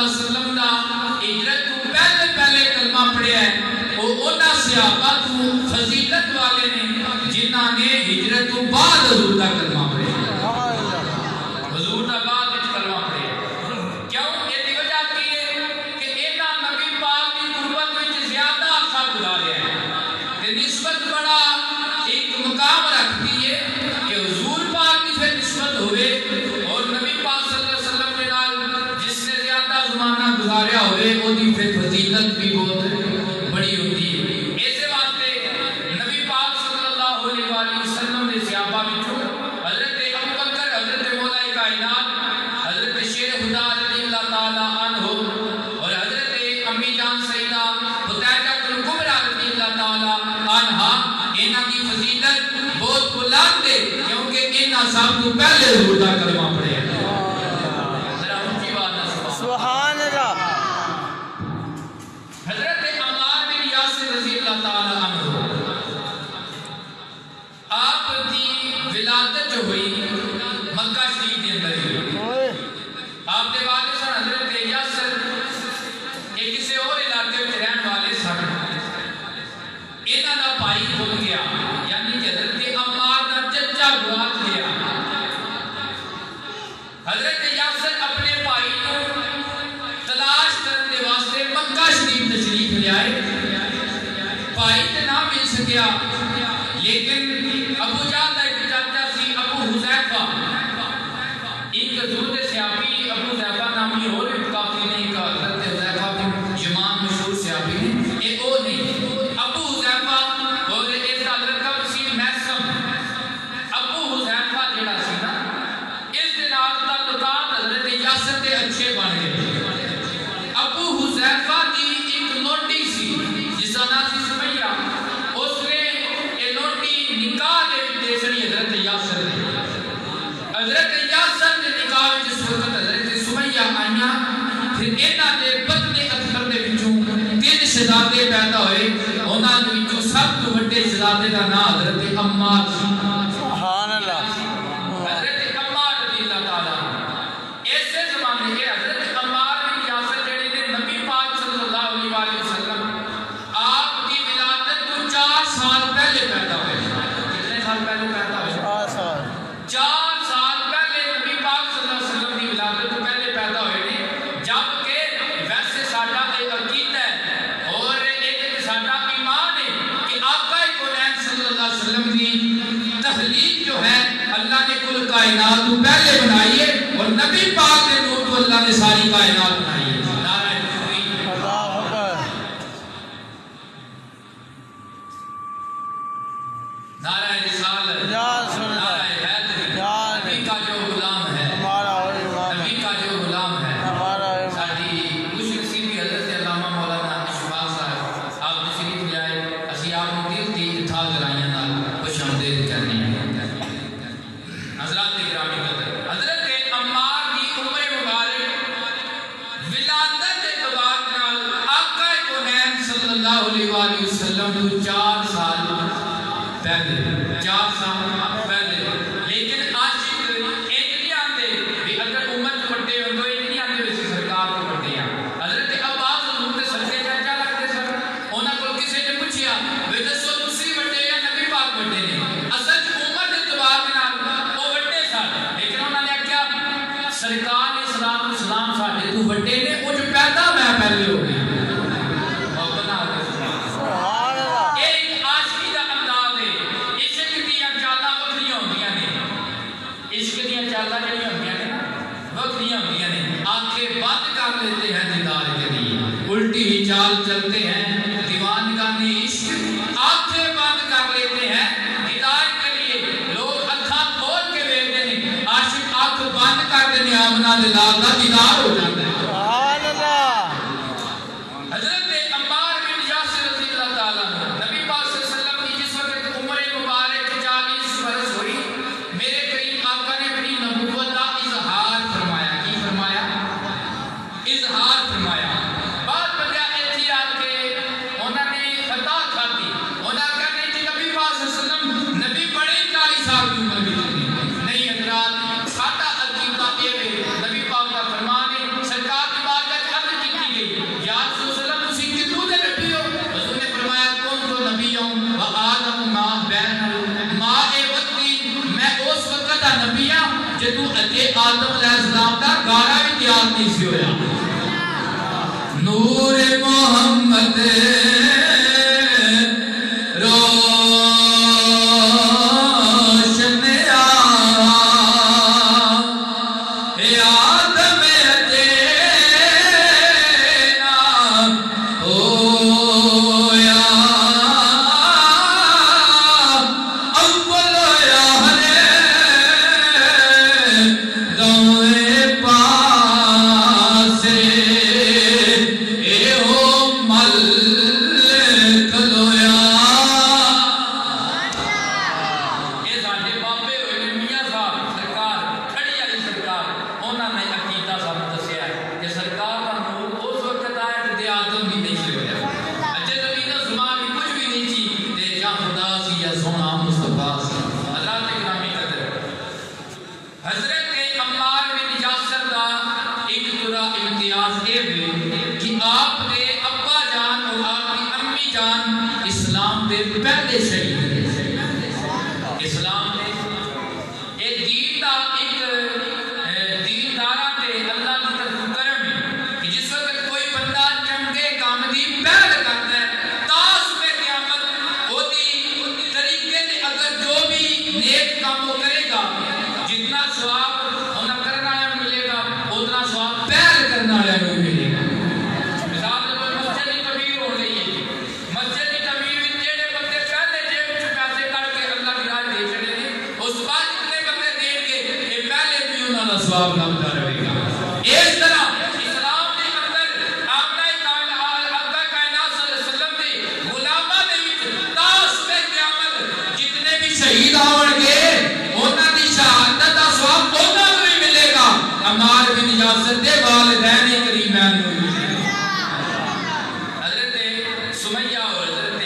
علیہ وسلم دا ہجرت تو پہلے کلمہ پڑھیا ہے وہ انہاں صحابہ تو فضیلت والے نے جنہاں نے ہجرت تو بعد حضور دا کلمہ پڑھیا حضور دا بعد وچ کلمہ پڑھیا کیوں یہ دی وجہ کی ہے کہ انہاں نبی پاک دی قربت وچ زیادہ عرصہ گزاریا ہے تے نسبت بڑا ایک مقام رکھتی ہے کہ حضور پاک کی پھر نسبت ہوئے اور نبی پاک صلی اللہ علیہ وسلم کے نال جس نے زیادہ زمانہ گزاریا ہوئے وہ دی پھر فضیلت بھی بہت بڑی ہوتی ہے ایسے واسطے نبی پاک صلی اللہ علیہ وآلہ وسلم نے صحابہ بچوں حضرت ابوبکر حضرت مولا کائنات حضرت شیر خدا رضی اللہ تعالی عنہ اور حضرت امی جان سیدہ خدیجہ کبریٰ رضی اللہ تعالی عنہا انہاں کی فضیلت بہت بلند ہے کیونکہ انہاں سب کو پہلے حضور دا کلمہ پڑھیا ذرا اونچی بات نہ سبحان اللہ حضرت عمار بن یاسر رضی اللہ تعالی عنہ آپ کی ولادت جو ہوئی مکہ شریف کے اندر ہوئی آپ کے والد سن حضرت یاسر ایک کسی اور علاقے میں رہن والے سن انہاں دا بھائی کھل گیا یعنی کہ حضرت عمار دا چچا گواچ گیا حضرت یاسر اپنے بھائی کو تلاش کرنے واسطے مکہ شریف تشریف لے آئے بھائی تے نہ مل سکیا لیکن ابو جہل دا ایک چاچا سی ابو حذیفہ ایک حضور دے صحابی ابو حذیفہ نامی اور کافی نہیں کہ حضرت حذیفہ بن یمان مشہور صحابی نے ایک او نہیں ابو حذیفہ اور اس کا لقب سی محسم ابو حذیفہ جڑا سی نا اس دن آج تعلقات حضرت یاسر دے اچھے بن گئے ابو حذیفہ کی ایک لوٹی سی جس کا نام سی سمیہ اس نے یہ لوٹی نکاح دے سنی حضرت یاسر نے حضرت یاسر نے نکاح جس وقت حضرت سمیہ آئیاں پھر انہاں دے بدن اکبر دے وچوں 3 شہزادے پیدا ہوئے انہاں دے وچوں سب تو بڑے شہزادے دا نام حضرت عمار سبحان اللہ حضرت عمار رضی اللہ تعالی ایسے زمانے کے حضرت عمار بن یاسر جڑے نے نبی پاک صلی اللہ علیہ وآلہ وسلم آپ کی ولادت کو 4 سال پہلے پیدا ہوئے کتنے سال پہلے پیدا ہوئے 4 سال پہلے نبی پاک صلی اللہ علیہ وسلم کی ولادت کو پہلے پیدا ہوئے نے جبکہ ویسے ساڈا ایک عقیدہ ہے اور ایک ساڈا ایمان ہے کہ آقا کونین صلی اللہ علیہ وسلم کی تخلیق جو ہے اللہ نے کل کائنات کو پہلے بنائی ہے اور نبی پاک کے نور تو اللہ نے ساری کائنات بنائی ہے نعرہ تکبیر اللہ اکبر نعرہ رسالت نعرہ حیدری نبی کا جو غلام ہے نبی کا جو غلام ہے ساری خوش نصیبی حضرت علامہ مولانا اشفاق صاحب آپ تشریف لے آئے اسی آپ کو دل کی اتھا کرائیاں نال خوش آمدید کرنی ہے حضرات گرامی قدر حضرت عمار کی عمر مبارک ولادت کے بعد نال آقا کونین صلی اللہ علیہ وآلہ وسلم کو 4 سال پہلے 4 سال پہلے لیکن عاشق نہیں آتے بھی اگر امت کو بڑھتے ہوں تو نہیں آتے ویسے سرکار کو بڑھتے ہیں حضرت عباس حضور کے صدقے چاچا لگتے سر انہاں کو کسی نے پوچھیا وے دسو تسی بڑھتے یا نبی پاک بڑھتے نے اصل امت اعتبار کے نال وہ بڑھتے سن لیکن انہوں نے کیا سرکار نے صلاۃ والسلام ساڈے تو بڑھتے نے وہ جو پیدا میں پہلے ہو گیا آنکھیں بند کر لیتے ہیں دیدار کے لیے الٹی ہی چال چلتے ہیں دیوانگانی عشق آنکھیں بند کر لیتے ہیں دیدار کے لیے لوگ اکھاں کھول کے دیکھتے ہیں عاشق آنکھ بند کر دینے آمنہ دلال کا دیدار ہو جاتا ہے سبحان اللہ حضرت عمار بن یاسر رضی اللہ تعالیٰ نبی پاک صلی اللہ علیہ وسلم کی جس وقت عمر مبارک 40 برس ہوئی میرے قریب آقا نے اپنی نبوت کا اظہار فرمایا کی فرمایا اظہار فرمایا بعد بندہ ایتھی آ کے انہوں نے خطا کھاتی انہوں نے کہا نہیں نبی پاک صلی اللہ علیہ وسلم نبی بڑے 40 سال کی عمر بھی نہیں حضرات سادہ عقیدہ یہ نبی پاک کا فرمان ہے جدو اجے آدم علیہ السلام دا گانا بھی تیار نہیں سی ہویا نور محمد روشن اے آدم اجے نا ہویا اول یا ہرے دوئے پاسے اے ہو ملک لویا یہ ساڑھے بابے ہوئے نے میاں صاحب سرکار کھڑی علی سرکار انہوں نے عقیدہ صاحب دسیا ہے کہ سرکار کا نور اس وقت آیا کہ آدم بھی نہیں سے ہویا اچھے زمین و زمان بھی کچھ بھی نہیں چی تے یا خدا سی یا سونا مصطفیٰ سی حضرات اکرامی قدر حضرت عمار بن یاسر دا ایک طرح امتیاز یہ ہوئے کہ آپ نے ابا جان اور آپ کی امی جان اسلام دے پہلے شہید اسلام نے ایک دین دا ایک دین دارہ تے اللہ کی طرف کرم ہے کہ جس وقت کوئی بندہ چمکے کامدی پہل کرتا ہے تاس پہ قیامت ہوتی طریقے تے اگر جو بھی نیک کام وہ کرے گا جتنا ثواب ہونا کرنا ہے ملے گا اتنا ثواب پہل کرنا ہے ملے گا مثال جب مسجد کی تعمیر ہو رہی ہے مسجد کی تعمیر میں جڑے بندے پہلے جیب وچ پیسے کر کے اللہ کی راہ دے چھڑے نے اس بعد جتنے بندے دیں گے یہ پہلے بھی انہاں دا ثواب لبدا رہے گا اس طرح اسلام دے اندر آمنہ آقا کائنات صلی اللہ علیہ وسلم دے غلاماں دے وچ تا صبح قیامت جتنے بھی شہید آون گے انہاں دی شہادت دا ثواب انہاں کو ہی ملے گا عمار بن یاسر دے والدین کریمین کو ملے گا حضرت سمیہ اور حضرت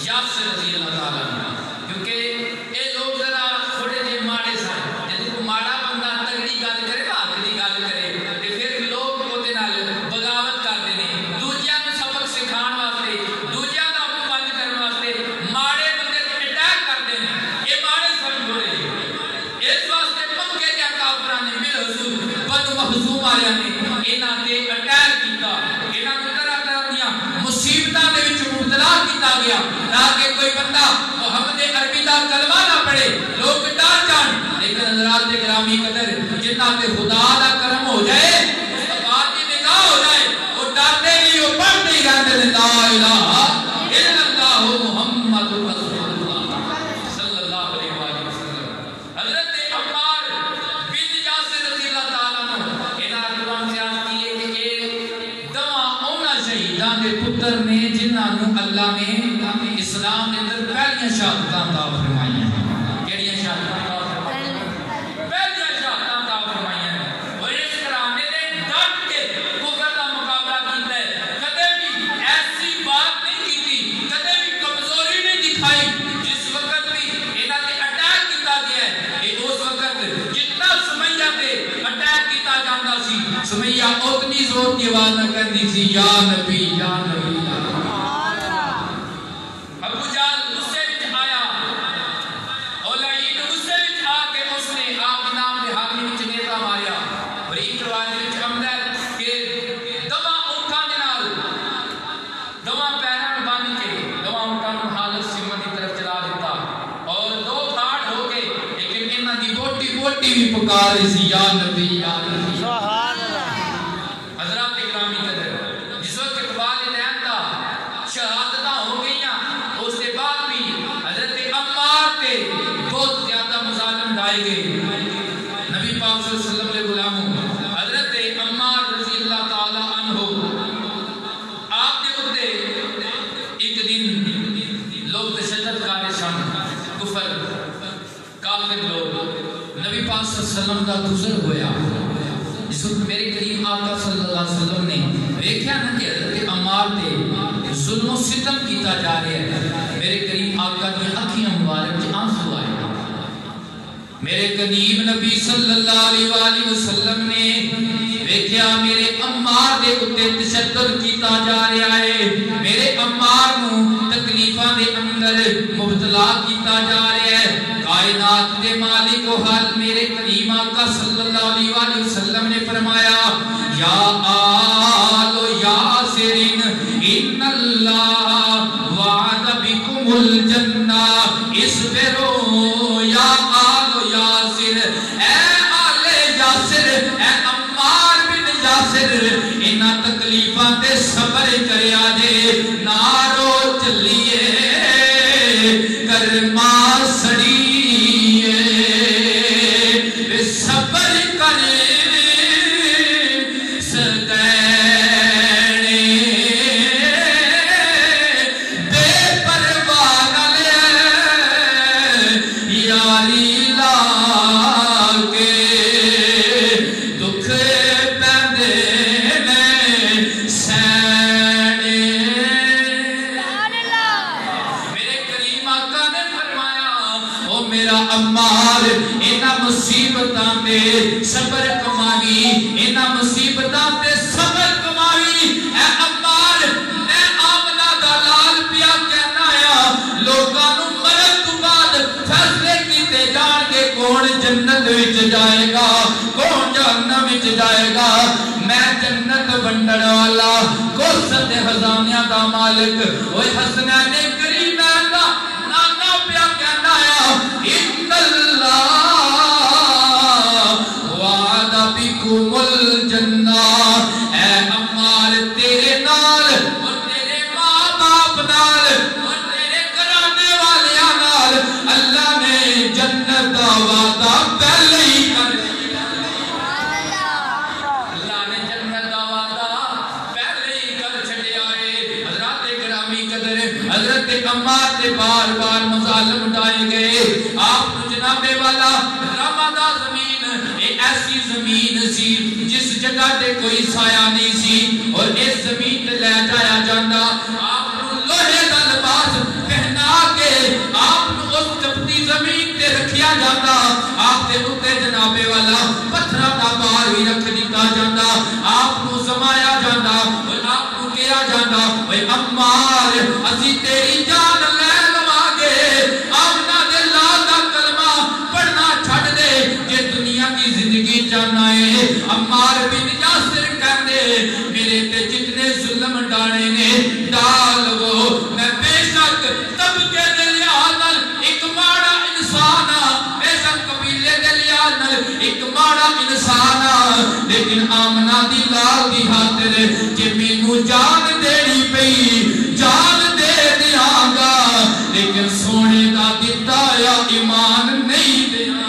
یاسر رضی اللہ تعالیٰ کیونکہ یہ لوگ ذرا تھوڑے جے ماڑے سن جب کو ماڑا بندہ تگڑی گل کرے نا اگلی گل کرے تے پھر لوگ اودے نال بغاوت کردے نے دوجیاں نوں سبق سکھاؤن واسطے دوجیاں دا منہ بند کرن واسطے ماڑے بندے تے اٹیک کردے نے یہ ماڑے سمجھوڑے اس واسطے مکے دے کافراں نے مل حضور بنو مخزوم والےاں نے انہاں تے اٹیک کیتا انہاں نوں طرح طرح دیاں مصیبتاں دے وچ مبتلا کیتا گیا تاکہ کوئی بندہ محمد عربی دا کلمہ نہ پڑھے لوگ ڈر جان لیکن حضرات گرامی قدر جنہ پہ خدا دا کرم ہو جائے مصطفیٰ کی نگاہ ہو جائے وہ ڈرتے نہیں وہ پڑھتے ہی رہتے ہیں لا الہ الا اللہ محمد رسول اللہ صلی اللہ علیہ وآلہ وسلم حضرت عمار بن یاسر رضی اللہ تعالیٰ عنہ انہاں قرآن سے آج کیے کہ یہ دواں اونا شہیدان دے پتر نے جنہاں نوں اللہ نے اسلام کے اندر پہلیاں شہادتاں عطا فرمائیاں کیڑیاں شہادتاں عطا فرمائیاں پہلیاں شہادتاں عطا فرمائیاں اور اس گھرانے نے ڈٹ کے کفر کا مقابلہ کیتا ہے کدے بھی ایسی بات نہیں کیتی کدے بھی کمزوری نہیں دکھائی جس وقت بھی انہاں تے اٹیک کیتا گیا ہے یہ اس وقت جتنا سمیہ تے اٹیک کیتا جاندا سی سمیہ اتنی زور کی آواز نہ کردی سی یا نبی یا نبی ابو جال غصے وچ آیا اولائید غصے وچ آ کے اس نے آپ نام دے حامی وچ نیزا ماریا اور ایک روایت وچ آمدا ہے کہ دواں اونٹاں دے نال دواں پیراں نوں بن کے دواں اونٹاں نوں حالت سمت دی طرف چلا دیتا اور دو پھاڑ ہو گئے لیکن انہاں دی بوٹی بوٹی بھی پکار رہی سی یا نبی سبحان اللہ حضرات اکرامی قدر جس وقت والدین دا شہادتاں ہو گئیاں اس کے بعد بھی حضرت عمار تے بہت زیادہ مظالم ڈائے گئے نبی پاک صلی اللہ علیہ وسلم کے غلاموں حضرت عمار رضی اللہ تعالی عنہ آپ کے اتے ایک دن لوگ تشدد کارے سن کفر کافر لوگ نبی پاک صلی اللہ علیہ وسلم کا گزر ہویا اس وقت میرے کریم آقا صلی اللہ علیہ وسلم نے دیکھا نا کہ حضرت عمار تے ظلم و ستم کیتا جا رہے ہیں میرے کریم آقا کی اکھیاں مبارک جی آنسو آئے میرے قریب نبی صلی اللہ علیہ وآلہ وسلم نے دیکھا میرے عمار دے اتے تشدد کیتا جا رہا ہے میرے عمار نو تکلیفاں دے اندر مبتلا کیتا جا رہا ہے کائنات دے مالک و حال میرے کریم آقا آقا صلی اللہ علیہ وسلم نے فرمایا یا آل یاسر ان اللہ وعد بکم الجنہ اصبروا یا آل یاسر اے آل یاسر اے عمار بن یاسر انہاں تکلیفاں تے صبر کریا جے نارو چلیے کرما سڑیے صبر کرے صبر کماوی انہاں مصیبتاں تے صبر کماوی اے عمار میں آمنہ دا لال پیا کہنا آیا لوگاں نوں مرن تو بعد فیصلے کیتے جان کے کون جنت وچ جائے گا کون جہنم وچ جائے گا میں جنت ونڈن والا کوثر خزانیاں دا مالک اوے حسنین کریمین دا نانا پیا کہنا آیا ان اللہ بکم الجنہ اے عمار تیرے نال اور تیرے ماں باپ نال اور تیرے کرانے والیاں نال اللہ نے جنت دا وعدہ پہلے ہی کر دیا اللہ نے جنت دا وعدہ پہلے ہی کر چھڑیا ہے حضرات گرامی قدر حضرت عمار سے بار بار مظالم اٹھائے گئے آپ جناب والا رمضا زمین ایسی زمین سی جس جگہ تے کوئی سایہ نہیں سی اور اس زمین تے لے جایا جاندہ آپ کو لوہے دا لباس پہنا کے آپ کو اس چپتی زمین تے رکھیا جاندہ آپ تے اتے جنابے والا پتھرہ دا بار بھی رکھ دیتا جاندہ آپ کو زمایا جاندہ اور آپ کو کیا جاندہ اے عمار اسی تیری جان لے لواگے آمنہ دے لا دا کلمہ پڑھنا چھڑ دے کہ دنیا کی زندگی جانا ہے عمار بن یاسر کہنے میرے تے جتنے ظلم ڈانے نے ڈال وہ میں بے شک تب کے دلیانل ایک ماڑا انسانا بے شک قبیلے دلیانل ایک ماڑا انسانا لیکن آمنہ دی لال دی خاطر کہ مینوں جان دینی پئی جان دے دیاں گا لیکن سونے دا دیتا یا ایمان نہیں دیاں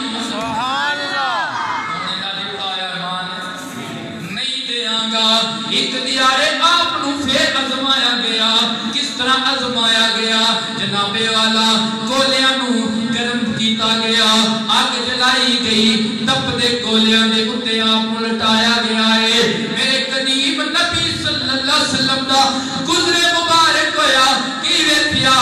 ایک دیارے آپ نو پھر ازمایا گیا کس طرح ازمایا گیا جناب والا کولیاں نو گرم کیتا گیا آگ جلائی گئی تپ دے کولیاں دے اتے آپ لٹایا گیا ہے میرے قدیم نبی صلی اللہ علیہ وسلم دا گزرے مبارک ہویا کیوے پیا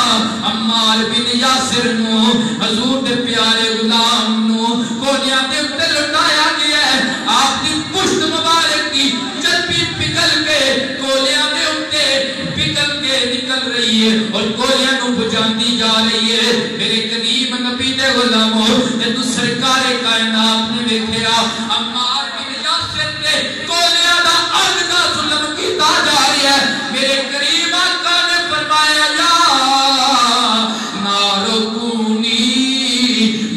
عمار بن یاسر نو حضور دے پیارے غلام نو کولیاں دے اتے لٹایا گیا ہے آپ دی پشت مبارک کی چلپی پکل کے کولیاں دے اتے پکل کے نکل رہی ہے اور کولیاں نو بجاندی جا رہی ہے میرے قدیم نبی دے غلاموں جدو سرکار کائنات نے ویکھیا عمار بن یاسر نے کولیاں دا آگ دا ظلم کیتا جا رہی ہے میرے قریب آقا نے فرمایا یا نارو کونی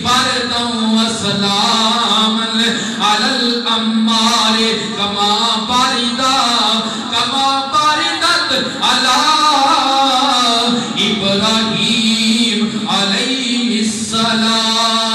بردوں وسلام علی الامار کما باردت علی ابراہیم علیہ السلام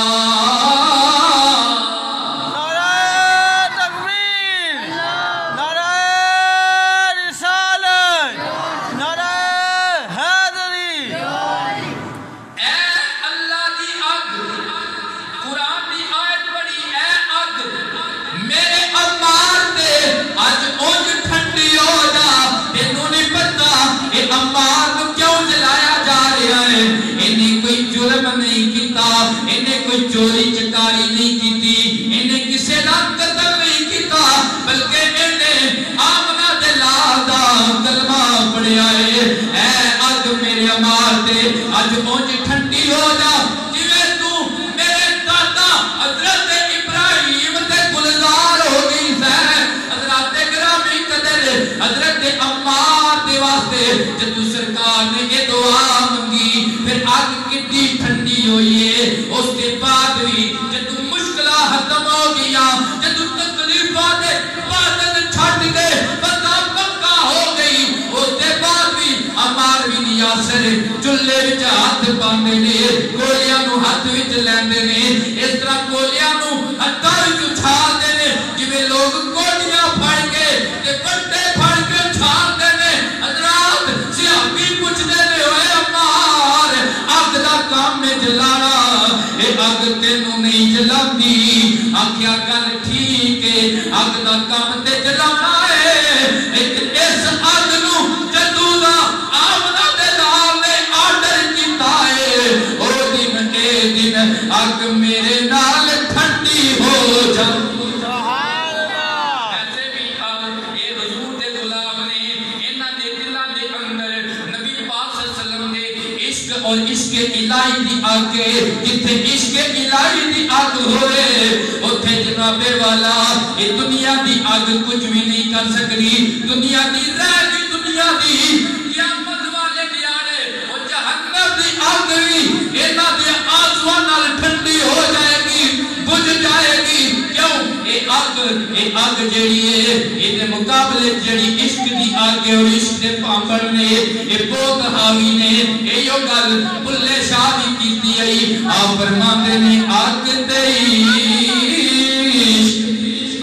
نہیں کیتا انہیں کوئی چوری چکاری نہیں کیتی انہیں کسے دا قتل نہیں کیتا بلکہ انہیں آمنہ دلال دا کلمہ پڑھیا ہے اے آج میرے عمار دے آج اونج ٹھنڈی ہو جا جویں تو میرے دادا حضرت ابراہیم بلے وچ ہاتھ پاندے نے گولیاں نو ہاتھ وچ لیندے نے اس طرح گولیاں نو ہتھاں وچ اچھالدے نے جویں لوگ گولیاں پھڑ کے تے بٹے پھڑ کے اچھالدے نے حضرات صحابی پوچھدے نے اوے عمار اگ دا کام میں جلانا اے اگ تینوں نہیں جلاندی آکھیا گل ٹھیک ہے اگ دا کام تے جلانا ہے لیکن اس اگ نو جدوں دا آمنہ دے لال نے آرڈر کیتا ہے او دن اے دن اگ میرے نال ٹھنڈی ہو جاتی اور عشق الہی دی آگ جتھے عشق الہی دی آگ ہوئے اتھے جناب والا یہ دنیا دی آگ کچھ بھی نہیں کر سکتی دنیا دی رہ دی دنیا دی قیامت والے دیارے اور جہنم دی آگ بھی اینا دی آزوان نال ٹھنڈی ہو جائے گی بجھ جائے گی کیوں اے آگ جڑی ہے یہ مقابلے جڑی عشق دی آگ اور عشق دے پامبر نے یہ بہت حاوی نے یہ یو گل بلے شاہ بھی کیتی آئی آپ فرماندے نے آگ دے عشق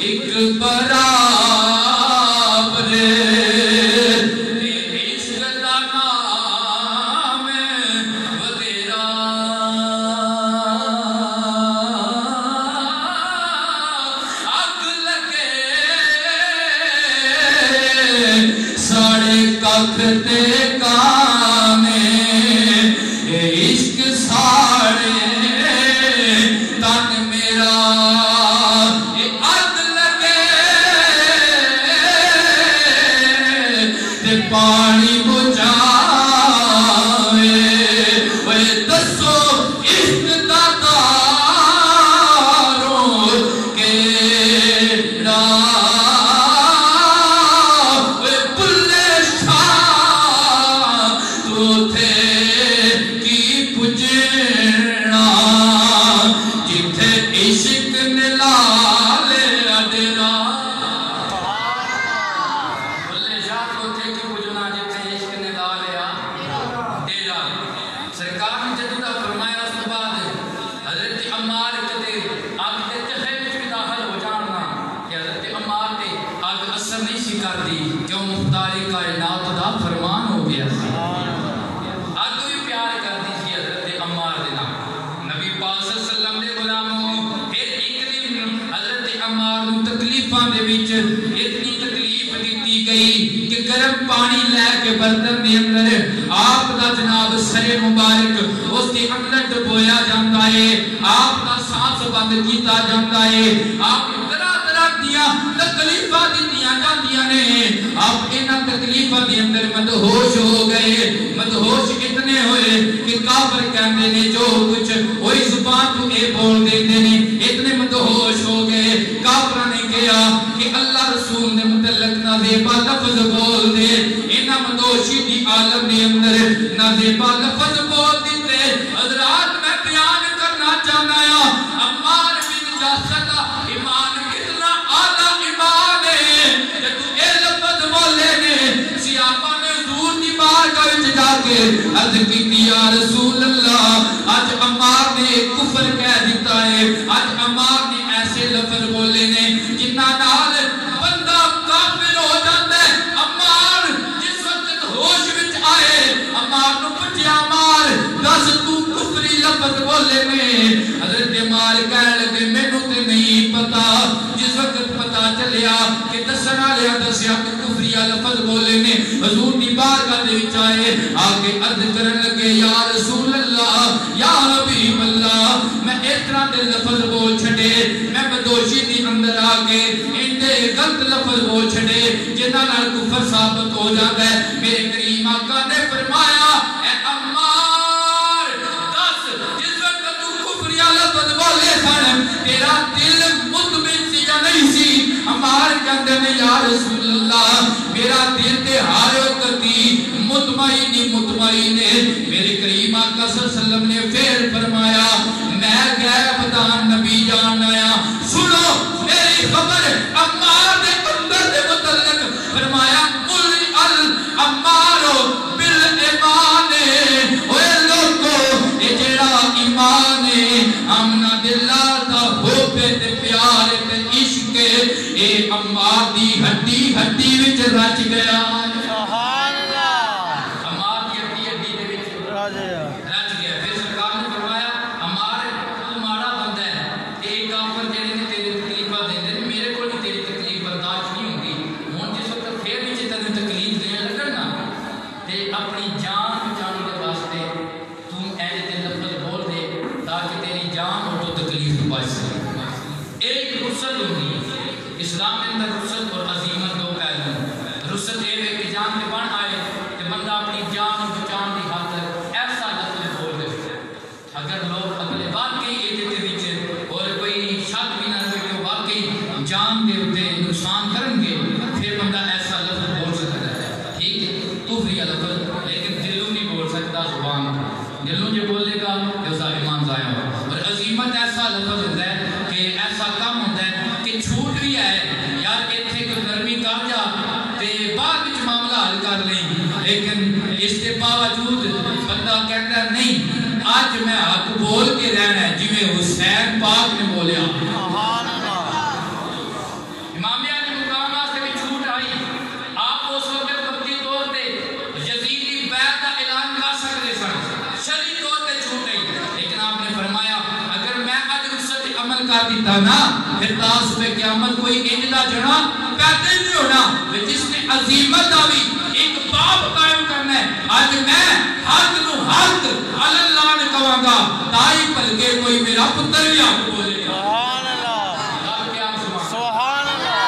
ایک برابر عشق دا نام ودیرا آگ لگے ساڑے ککھ تے کانے عشق ساڑے تن میرا آگ لگے تے پانی بجھاوے وے دسو عشق دا داروں کیڑا وے بلے شاہ تو تھے کی پجنا جتھے عشق نلال اڈرا بلے شاہ تو تھے کی پجنا جتھے عشق نلال اڈرا سرکار نے جدیدہ فرمایا اس کے بعد حضرت عمار کدے آگ دے چہے وچ بھی داخل ہو جاننا کہ حضرت عمار تے آگ اثر نہیں سی کر دی کیوں مختار کائنات دا فرمان ہو گیا سی آگ بھی پیار کر دی سی حضرت عمار دے نام نبی پاک صلی اللہ علیہ وسلم دے غلاموں پھر ایک دن حضرت عمار نو تکلیفاں دے وچ اتنی تکلیف دیتی گئی کہ گرم پانی لے کے برتن دے اندر آپ دا جناب سر مبارک اس کے اندر ڈبویا جاتا ہے آپ دا سانس بند کیتا جاتا ہے آپ طرح طرح دیا تکلیفاں دیا جاندیاں نے آپ انہاں تکلیفاں دے اندر مدہوش ہو گئے مدہوش اتنے ہوئے کہ کافر کہندے نے جو کچھ وہی زبان تو اے بول دیتے نے اتنے مدہوش ہو گئے کافرہ نے کہا کہ اللہ رسول نے متعلق نازیبہ لفظ بول دے انہاں مدہوشی دی عالم دے اندر نازیبہ لفظ بول دیتے حضرات میں بیان کرنا چاہنا ہے عمار بن جاسدہ ایمان کتنا آدھا ایمان ہے کہ تو اے لفظ بولے نے سیابہ نے حضور دی بارگاہ وچ جا کے عرض کیتی یا رسول اللہ آج عمار نے کفر کہہ دیتا ہے آج عمار نے ایسے لفظ بولے نے جنہ نال بندہ کافر ہو جاتا ہے عمار جس وقت ہوش وچ آئے عمار نو پچھے عمار دس تو کفری لفظ بولے نے حضرت عمار کہہ لگے میں نو تے نہیں پتا جس وقت پتا چلیا کہ دسنا لیا دسیا کہ کفریہ لفظ بولے نے حضور دی بارگاہ دے وچ آئے آگے عرض کرن لگے یا رسول اللہ یا حبیب اللہ میں اس طرح دے لفظ بول چھڑے میں بدوشی دی اندر آگے ان دے غلط لفظ بول چھڑے جنہ نال کفر ثابت ہو جاتا ہے میرے کریم آقا نے فرمایا اے عمار دس جس وقت تو کفریہ لفظ بولے سن تیرا دل مطمئن سی یا نہیں سی عمار کہتے ہیں یا رسول اللہ میرا دل تے ہر وقت مطمئن ہے میرے کریم آقا صلی اللہ علیہ وسلم نے پھر فرمایا میں غیب دان نبی جان آیا سنو میری خبر عمار دے اندر دے متعلق فرمایا قل العمار بالایمان اوے اے عمار دی ہڈی ہڈی وچ رچ گیا سبحان اللہ عمار دی ہڈی ہڈی دے وچ رچ گیا پھر سرکار نے فرمایا عمار تو ماڑا بندہ ہے اے کافر جڑے نے تیری تکلیفاں دیندے نے میرے کول بھی تیری تکلیف برداشت نہیں ہوندی ہن جس وقت پھر وچ تینوں تکلیف دین لگن نا تے اپنی جان بچانے دے واسطے تو ایسے تے لفظ بول دے تاکہ تیری جان اور تو تکلیف تو بچ سکے ایک رخصت ہوتی ہے اسلام میں اندر رخصت اور عظیمت دو پہلو رخصت یہ ہے کہ جان کے بن آئے کہ بندہ اپنی جان بچان کی خاطر ایسا لفظ بول دے اگر لوگ اگلے واقعی یہ دیتے وچ اور کوئی شک بھی نہ رہے کہ واقعی جان دے ہوتے نقصان کریں گے پھر بندہ ایسا لفظ بول سکتا ہے ٹھیک ہے کفری لفظ لیکن دلوں نہیں بول سکتا زبان دلوں جو بولے گا تو اس کا ایمان ضائع ہوگا اور عظیمت ایسا لفظ ہوتا ہے کہ ایسا کام ہوتا ہے کہ چھوٹ بھی ہے یار اتنے کوئی نرمی کر جا تے بعد وچ معاملہ حل کر لیں لیکن اس کے باوجود بندہ کہتا ہے نہیں آج میں حق بول کے رہنا ہے جی میں حسین پاک نے بولیا سبحان اللہ امامیہ نے مقام واسطے بھی چھوٹ آئی آپ اس وقت وقتی طور پہ یزیدی بیعت کا اعلان کر سکتے سن شرعی طور پہ چھوٹ آئی لیکن آپ نے فرمایا اگر میں آج رخصت عمل کر دیتا نا پھر تاس پہ قیامت کوئی انجلا جڑا پیدا ہی نہیں ہونا جس نے عظیمت آوی ایک باب قائم کرنا ہے آج میں حق نو حق اللہ نے کہاں گا تائی پل کے کوئی میرا پتر بھی آپ کو بولے گا سبحان اللہ سبحان اللہ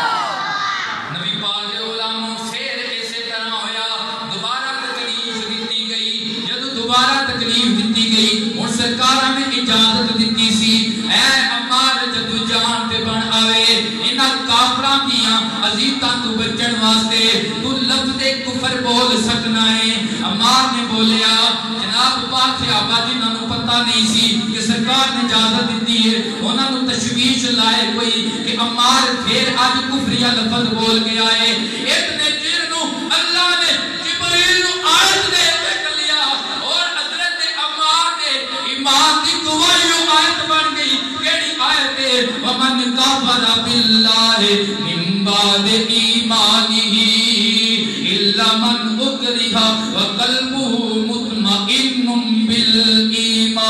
نبی پاک دے علماء پھر اسی طرح ہویا دوبارہ تکلیف دیتی گئی جب دوبارہ تکلیف دیتی گئی اور سرکار ہمیں اجازت دیتی سی اے عمار جدو جہان تے بن آوے انہاں کافراں دیاں عزیتاں تو بچن واسطے تو لفظ کفر بول سکنا ہے عمار نے بولیا جناب پاک صحابہ جنہاں نو پتہ نہیں سی کہ سرکار نے اجازت دیتی ہے انہاں نو تشویش لائے کوئی کہ عمار پھر آج کفریہ لفظ بول کے آئے اتنے چیر نو اللہ نے جبریل نو آیت دے کے کلیا اور حضرت عمار نے ایمان دی گواہی آیت بن گئی کیڑی آیت ہے ومن کفر باللہ من بعد ایمانہ الا من اکرہ وقلبہ مطمئن بالایمان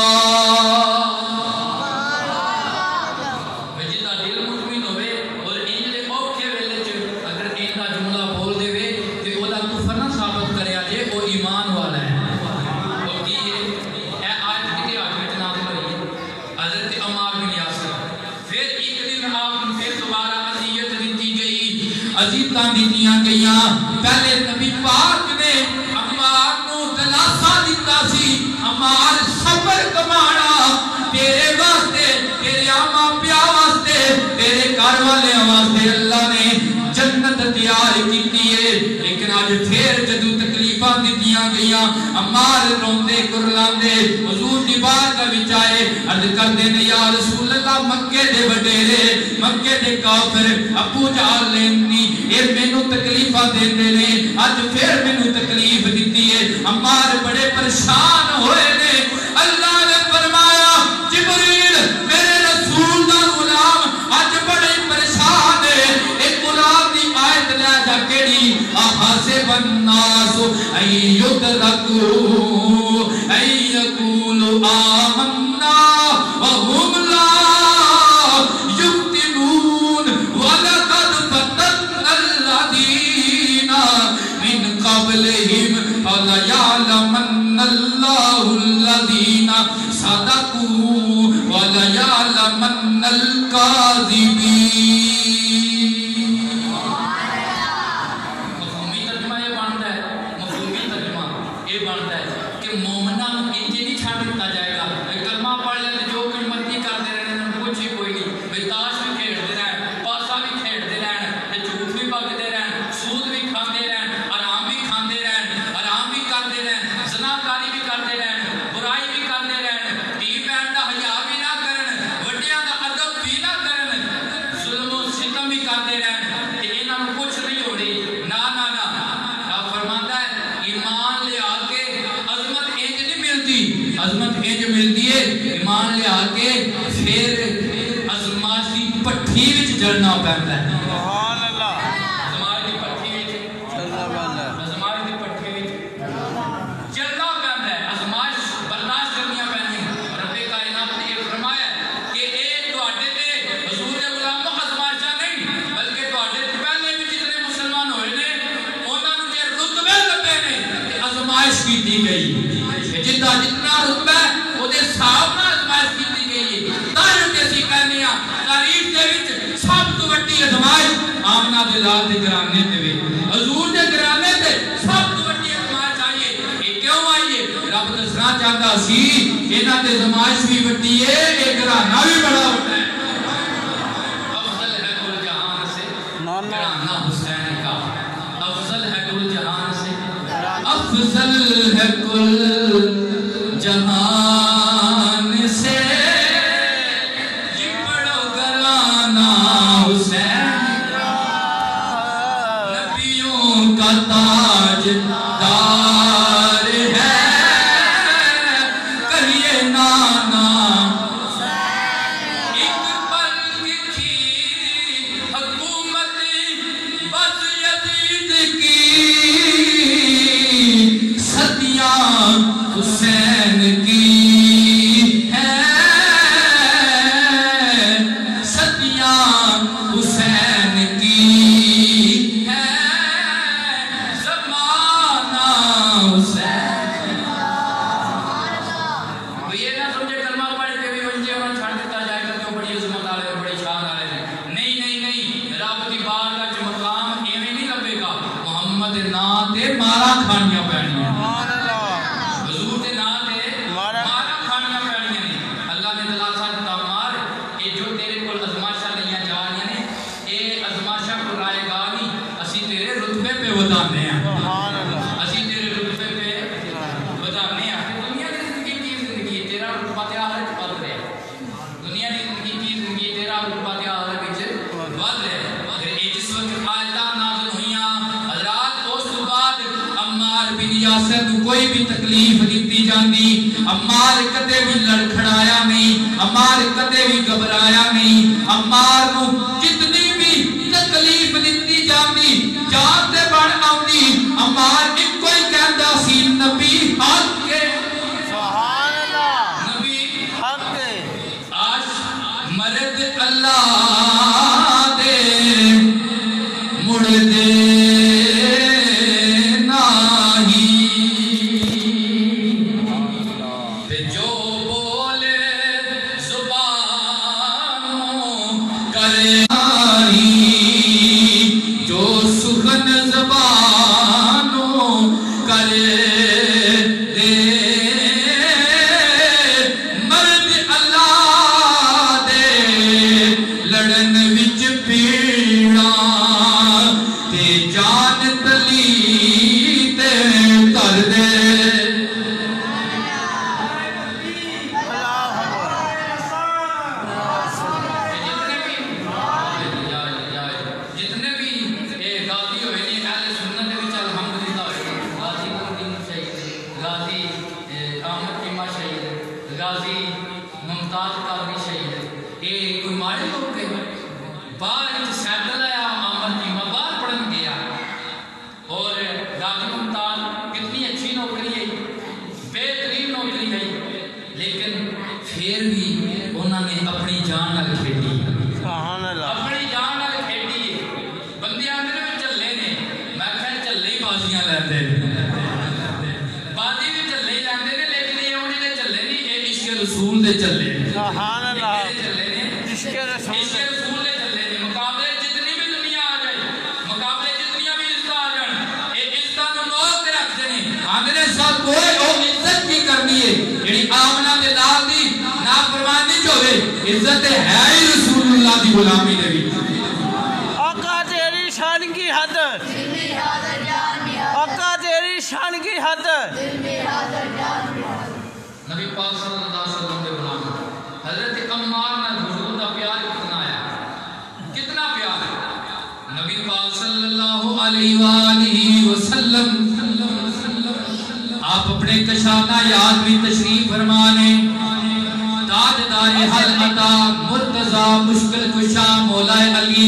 جدا دل مطمئن ہوئے اور ان دے اوکھے ویلے چ اگر ان دا جملہ بول دے وے تے او دا کفر نہ ثابت کریا جے او ایمان والا ہے او کی ہے اے آیت کتے آج وچ نازل ہوئی ہے حضرت عمار بن یاسر پھر ایک دن آپ پھر دوبارہ اذیت دیتی گئی عزیتاں دیتیاں گئیاں پہلے نبی پاک نے عمار نو دلاسا دیتا سی عمار صبر کمانا تیرے واسطے تیرے آماں پیا واسطے تیرے گھر والے واسطے اللہ نے جنت تیار کیتی ہے لیکن آج پھر جدو تکلیفاں دیتیاں گئیاں عمار روندے کرلاندے حضور دی بارگاہ وچ آئے عرض کردے نے یا رسول اللہ مکے دے وڈیرے مکے دے کافر ابو جہل لینی اے مینوں تکلیفاں دیندے نے اج پھر مینوں تکلیف دتی ہے عمار بڑے پریشان ہوئے نے اللہ نے فرمایا جبریل میرے رسول دا غلام اج بڑے پریشان ہے ایک غلام دی آیت لے جا کیڑی احسب الناس ان یترکوا ان یقولوا آمنا وهم لا یفتنون ولقد فتنا الذین من قبلهم فلیعلمن چلنا پہنتا ہے سبحان اللہ ازمائش دی پٹھی وچ چلنا پہنتا ہے ازمائش دی پٹھی وچ چلنا پہنتا ہے ازمائش برداشت کرنی پہنی رب کائنات نے یہ فرمایا کہ اے تواڈے تے حضور دے غلاموں ازمائشاں نہیں بلکہ تواڈے پہلے بھی جتنے مسلمان ہوئے نے انہاں نوں جے رتبے دتے نے تے ازمائش کیتی گئی جتنا رتبہ ہے وہ دے حساب نال ازمائش کیتی گئی ہے تاں کہ اسی کہنے ہاں تاریخ دے وچ سب تو وڈی ازمائش آمنہ دے لال دے گھرانے تے وی حضور دے گھرانے تے سب تو وڈی ازمائش آئی ہے یہ کیوں آئی ہے رب دسنا چاہتا سی انہاں تے ازمائش بھی وڈی ہے یہ گھرانہ بھی بڑا وڈا ہے افضل ہے کل جہان سے گھرانہ حسین کا افضل ہے کل جہان سے افضل ہے کل جہان سے یہ بڑا گھرانہ حسین نبیوں کا تاج دار ہے کہیے نانا ایک پل کی تھی حکومت بس یزید کی صدیاں حسین کی ہیں صدیاں حسین کی ہیں زمانہ حسین وہ یہ نہ سمجھے کلمہ پڑھ کے بھی ونجے اور چھاڑ دیتا جائے گا تو بڑی عظمت والے اور بڑی شان والے ہیں نہیں رب کی بارگاہ کا مقام ایویں نہیں لبے گا محمد نام تے مارا کھانیاں پینیاں سبحان اللہ حضور دے نام تے مارا کھانیاں پینیاں نے اللہ نے دلاسا دتا مار یہ جو تیرے کول ازمائشاں لئیاں جا رہی ہیں اے ازمائشاں کو رائے گا نہیں اسی تیرے رتبے پہ ودانے ہیں سبحان اللہ اسی تیرے رتبے پہ ودانے ہیں دنیا کی زندگی کی زندگی تیرا رتبہ تے آخر وچ ود رہا ہے دنیا کی زندگی کی زندگی تیرا رتبہ تے آخر وچ ود رہا ہے پھر یہ جس وقت آیتاں نازل ہوئیاں حضرات اس تو بعد عمار بن یاسر کو کوئی بھی تکلیف دیتی جاندی عمار کدے بھی لڑکھڑایا نہیں عمار کدے بھی گھبرایا نہیں عمار کو جتنی بھی تکلیف دیتی جاندی جان تے بڑھ آوندی عمار ایک کوئی کہندا سی نبی حق کے سبحان اللہ نبی حق ہے آج مرد اللہ دے مڑ دے ناہی تے جو بولے زبانوں کرے ناہی جو سخن زبانوں کرے دے مرد اللہ دے لڑن وچ پیڑا تے جان تلی تے کر دے جتنے بھی غازی ہوئے ہیں اہل سنت دے وچ الحمدللہ ہوئے غازی الدین شہید غازی احمد چیمہ شہید غازی ممتاز قادری شہید یہ کوئی ماڑے لوگ کے باہر وچ سیٹل ہے احمد چیمہ باہر پڑھن گیا اور غازی ممتاز کتنی اچھی نوکری ہے بہترین نوکری ہے لیکن پھر بھی انہوں نے اپنی جان نال کھیڈی سبحان اللہ اپنی جان نال کھیڈی ہے بندے آندے نے چلے نے میں کہا چلے ہی بازیاں لیندے بازی بھی چلے ہی لیندے نے لیکن یہ انہوں نے چلے نہیں یہ عشق رسول دے چلے سبحان اللہ چلے نے عشق رسول عشق رسول دے چلے نے مقابلے جتنی بھی دنیا آ جائے مقابلے جتنی بھی عزت آ جان یہ عزت نو نوک کے رکھتے ہیں آندے نے ساتھ کوئی وہ عزت کی کرنی ہے جڑی آمنہ دے لال دی نافرمانی جو ہوئے عزت ہے ہی رسول اللہ دی غلامی دے بھی آقا تیری شان کی حد آقا تیری شان کی حد نبی پاک صلی اللہ علیہ وسلم دے غلام حضرت عمار نے حضور دا پیار کتنا آیا کتنا پیار نبی پاک صلی اللہ علیہ وآلہ وسلم آپ اپنے کشانہ یاد بھی تشریف فرمانے تاجدار حل عطا مرتضی مشکل کشا مولا علی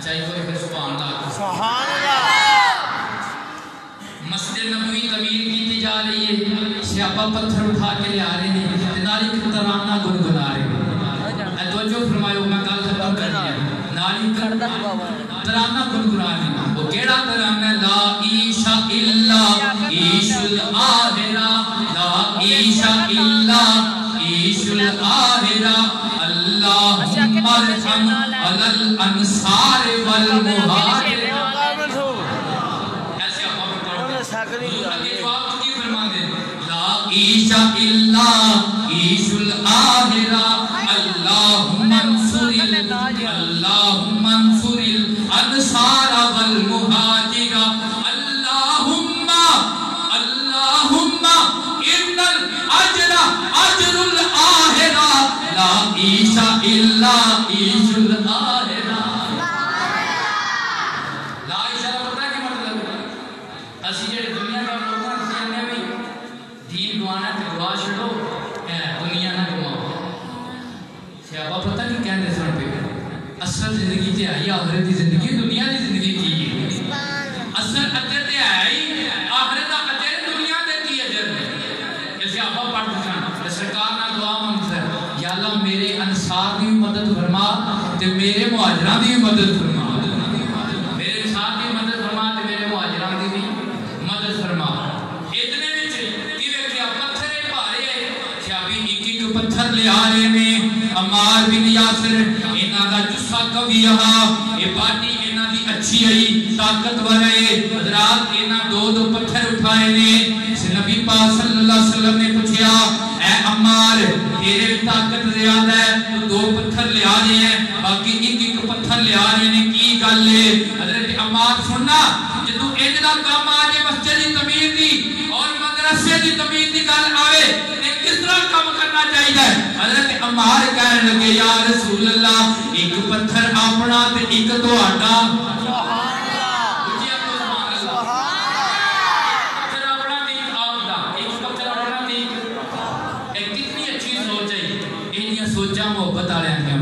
اچھا ایک اور سبحان اللہ سبحان اللہ مسجد نبوی تعمیر کی جا رہی ہے سیابہ پتھر اٹھا کے لے آ رہے ہیں ناری کی ترانہ گنگنا رہے ہیں توجہ فرمائیو میں کال ختم کر دیا ناری ترانہ گنگنا رہے ہیں وہ کیڑا ترانہ لا عیشہ الا عیش الآخرہ لا عیشہ الا عیش الآخرہ اللہم ارحم علی الانصار والمہاجرین عیشہ اللہ عیش الآخرہ اللہم انصر الانصار والمہاجرہ اللہم ان الاجر اجر الآخرہ لا عیشہ اللہ عیش الآخرہ لا عیشہ پتہ ہے کہ مطلب اسی جڑے دنیا کا لوگ ہیں بھی دین دعانا تے دعا چھڑو دنیا نہ گواؤ سیابہ پتہ نہیں کہنے سن پہ اصل زندگی تے آئی آخرت دی زندگی دنیا دی زندگی کی ہے اصل اجر تے آئی آخرت دا اجر دنیا تے کی اجر کہ سیابہ پڑھ دکھانا سرکار نہ دعا منگتا ہے یا اللہ میرے انصار دی مدد فرما تے میرے مہاجران دی مدد فرما میرے انصار دی مدد فرما تے میرے مہاجران دی بھی مدد فرما اتنے وچ کی ویکھیا پتھر بھارے سیابی ایک پتھر لے آ رہے نے عمار بن یاسر انہاں دا جسا قوی ہا اے باڈی انہاں دی اچھی ہے طاقتور ہے حضرات انہاں دو پتھر اٹھائے نے نبی پاک صلی اللہ علیہ وسلم نے پوچھا اے عمار تیرے طاقت زیادہ ہے تو دو پتھر لے آ رہے ہیں باقی ایک پتھر لے آ رہے ہیں کی گل ہے حضرت عمار سننا جدو اجلا کام آجے مسجد کی تعمیر دی اور مدرسے کی تعمیر دی گل آوے تے کس طرح کام کرنا چاہیے حضرت عمار کہنے لگے یا رسول اللہ ایک پتھر اپنا تے ایک تہاڈا محبت آ رہے ہیں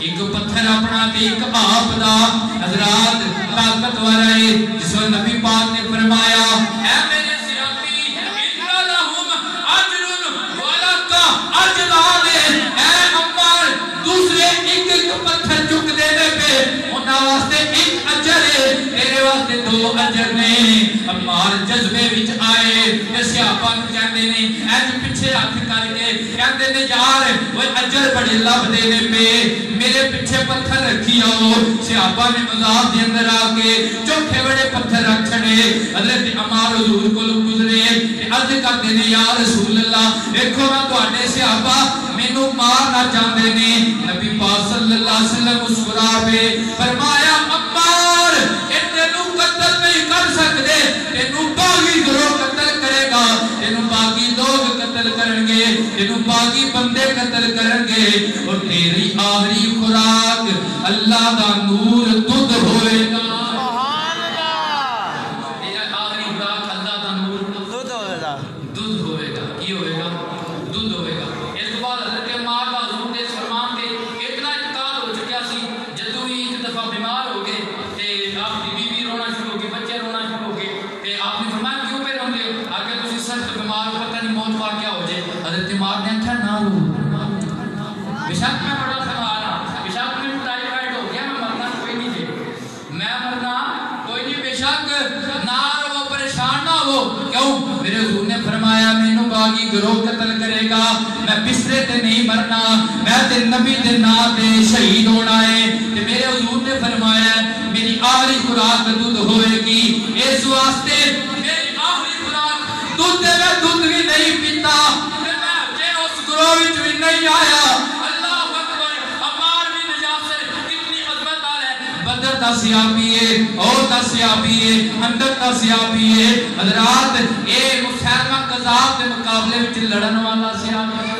ایک پتھر اپنا تے ایک آپ دا حضرات طاقتور ہے جس کو نبی پاک نے فرمایا اے میرے صحابی ان لہم اجر ولک اجر اے عمار دوسرے ایک پتھر چک دینے پہ انہاں واسطے ایک اجر ہے تیرے واسطے دو اجر نے عمار جذبے وچ آئے تے صحابہ کہندے نے اج پیچھے ہاتھ کر کے کہندے نے یار وہ اجر بڑے لب دینے پہ میرے پیچھے پتھر رکھی آؤ صحابہ نے مذاق دے اندر آ کے چوکھے بڑے پتھر رکھ چھڑے حضرت عمار حضور کو گزرے عرض کرتے نے یا رسول اللہ دیکھو نا تواڈے صحابہ مینوں مارنا چاہندے نے نبی پاک صلی اللہ علیہ وسلم مسکرا پہ فرمایا عمار تینوں قتل نہیں کر سکتے تینوں باغی گروہ قتل کرے گا تینوں باغی لوگ قتل کریں گے تینوں باغی بندے قتل کریں گے اور تیری آخری خوراک اللہ دا نور دودھ ہوئے گا سبحان اللہ تیرا آخری خوراک اللہ دا نور دودھ ہوئے گا دودھ ہوئے گا کی ہوئے گا دودھ ہوئے گا اس کے بعد حضرت عمار دا حضور دے فرمان تے اتنا انتقال ہو چکیا سی جدوں ہی ایک دفعہ بیمار ہو گئے تے آپ دی بیوی رونا شروع ہو گئی بچے رونا شروع ہو گئے تے آپ نے فرمایا کیوں پہ روندے ہو آگے تسی سخت بیمار ہو پتہ نہیں موت واقعہ ہو جائے حضرت عمار نے کہا نہ رو بشک میں بڑا سوال ہاں بشک میں ٹائیفائڈ ہو گیا میں مرنا کوئی نہیں جے میں مرنا کوئی نہیں بشک نہ رو پریشان نہ ہو کیوں میرے حضور نے فرمایا مینوں باغی گروہ قتل کرے گا میں بسترے تے نہیں مرنا میں تے نبی دے نام تے شہید ہونا ہے تے میرے حضور نے فرمایا میری آخری خوراک دودھ ہوئے گی اس واسطے میری آخری خوراک دودھ دے میں دودھ بھی نہیں پیتا تے میں جے اس گروہ وچ بھی نہیں آیا اللہ اکبر عمار بن یاسر کتنی عظمت والا ہے بدر دا صحابی ہے اور دا صحابی ہے خندق دا صحابی ہے حضرات اے مسلمہ قذاب دے مقابلے وچ لڑن والا صحابی ہے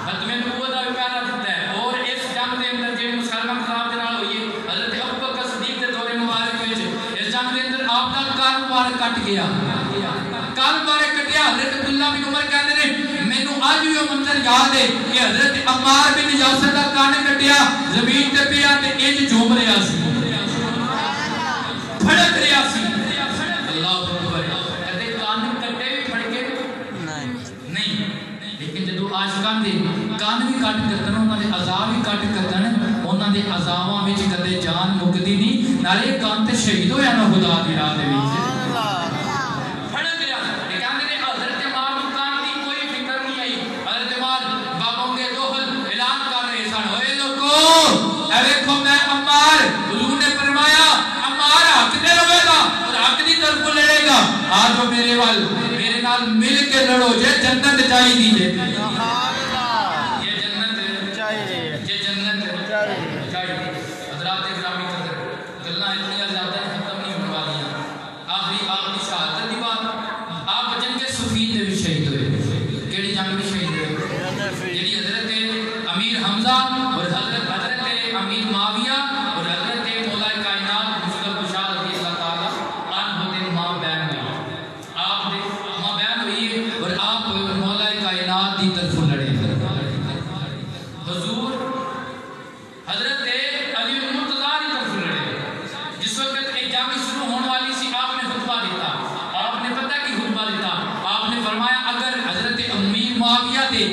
ختم نبوت دا پیارا دیتا ہے اور اس جنگ دے اندر جے مسلمہ قذاب دے نال ہوئی ہے حضرت ابوبکر صدیق دے دور مبارک وچ اس جنگ دے اندر آپ دا کاروبار کٹ گیا کاروبار کٹیا حضرت عبداللہ بن عمر کہندے نے مینوں اج بھی وہ منظر یاد ہے کہ حضرت عمار بن یاسر دا کان کٹیا زمین تے پیا تے انج جھوم رہا سی پھڑک رہا سی اللہ اکبر کہتے کان کٹے بھی پھڑکے نہیں لیکن جدو عاشقاں دے کان بھی کٹ کردن انہاں دے عذاب بھی کٹ کردن انہاں دے عذاباں وچ کدے جان مکدی نہیں نالے کان تے شہید ہویا نا خدا دی راہ دے وچ آجو میرے وال میرے نال مل کے لڑو جے جنت چاہی دیجے یہ جنت چاہی حضرات اکرامی قدر گلنا اتنی زیادہ ختم نہیں ہونے والی ہیں آخری آپ کی شہادت دی بات آپ جنگ صفین دے بھی شہید ہوئے کیڑی جنگ بھی شہید ہوئے یعنی حضرت امیر حمزہ اور حضرت امیر معاویہ اور حضرت مولا کائنات مشکل کشا رضی اللہ تعالیٰ عنہ دن ماں بین ہوئی آپ ماں بین ہوئی اور آپ مولا کائنات دی طرف لڑے حضور حضرت علی مرتضیٰ دی طرف لڑے جس وقت ایک جنگ شروع ہونے والی سی آپ نے خطبہ دیتا آپ نے پتہ کی خطبہ دیتا آپ نے فرمایا اگر حضرت امیر معاویہ دے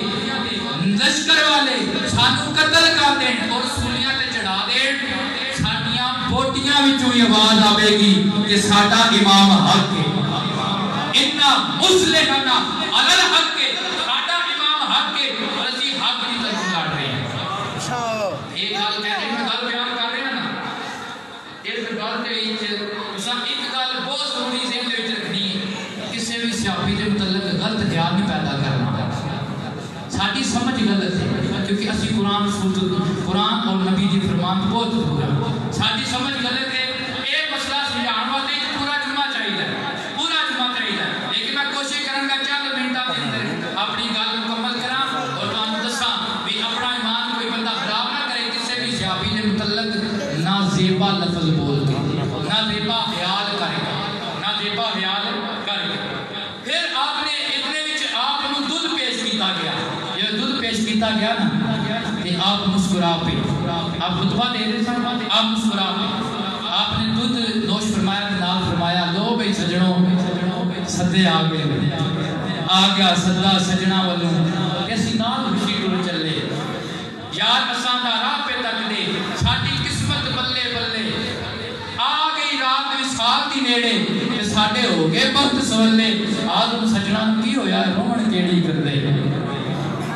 لشکر والے سانو قتل کر دیں اور سولیاں تے چڑھا دیں ساڈیاں بوٹیاں وچوں آواز آوے گی کہ ساڈا امام حق ہے اننا مسلمنا علی الحق ہے ساڈا امام حق ہے اور اسی حق کی طرف لڑ رہے ہیں ایک گل کہہ رہے ہیں گل بیان کر رہے ہیں نا اس گل دے وچ اساں ایک گل بہت ضروری ذہن دے وچ رکھنی ہے کسی بھی سیاسی دے متعلق غلط خیال نہیں پیدا کرنا ساڈی سمجھ غلط ہے کیونکہ اسی قرآن اور نبی دی فرمان بہت دور ہے ساڈی سمجھ غلط ہے یہ مسئلہ سمجھانے واسطے پورا جمعہ چاہیے لیکن میں کوشش کروں گا چند منٹاں دے اندر اپنی گل مکمل کراں اور تانوں دساں بھی اپنا ایمان کوئی بندہ خراب نہ کرے کسی بھی صحابی دے متعلق نہ زیبا لفظ بول کے نہ زیبا خیال کرے پھر آپ نے اتنے وچ آپ نو دودھ پیش کیتا گیا یہ دودھ پیش کیتا گیا نا کہ آپ مسکرا پہ آپ خطبہ دے رہے سن آپ مسکرا پہ آپ نے دودھ نوش فرمایا نال فرمایا لو بھئی سجنوں سدے آ گیا سدا سجنا والوں کیسی نال خوشی ٹر چلے یار اساں دا راہ پہ تک دے ساڈی قسمت بلے بلے آ گئی رات وصال دی نیڑے تے ساڈے ہو گئے بخت سولے آدم سجنا کی ہویا رومن کیڑی کر دے